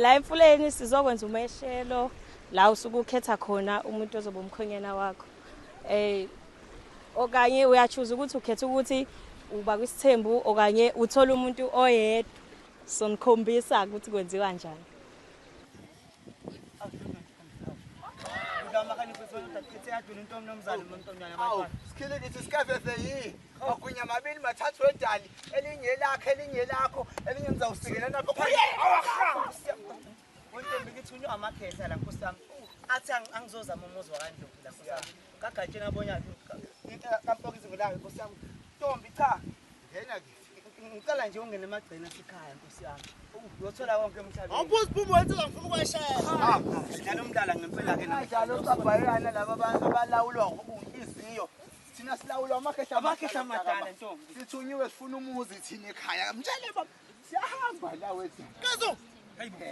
La Emfuleni sizokwenza umeshelo la usuke ukhetha khona umuntu ozoba umkhonyana wakho. Okanye uyachuza ukuthi ukhetha ukuthi uba kwisithembu okanye uthola umuntu oyedwa. So nikhombisa ukuthi kwenziwa kanjani. Sikhile ngithi sikafefe yi. Akunya mabili mathathu wedali. Elinye lakhe, elinye lakho, elinye ngizawusikela lapho phakathi. Wonke ngithi unywa amakhetha la Nkosi yami. Athi angizozama umuzi wakandlovu la Nkosi yami. Kagatshena abonyayo. Into kampokisi ngilanga Nkosi yami. Ntombi cha. Ngena kithi. Ngicela nje ungene emagcina ekhaya Nkosi yami. Uyothola konke emhlabeni. Awubuzi phumbo wenza ngifuna ukweshaya. Sidlala umdlalo ngempela ke namhlanje. Sabhayana laba abantu abalawulwa unhliziyo. Thina silawulwa amakhehla amadala ntombi. Sithunyiwe sifuna umuzi thina ekhaya. Mtshele baba siyahamba la wethu. Kazo. Hayibo.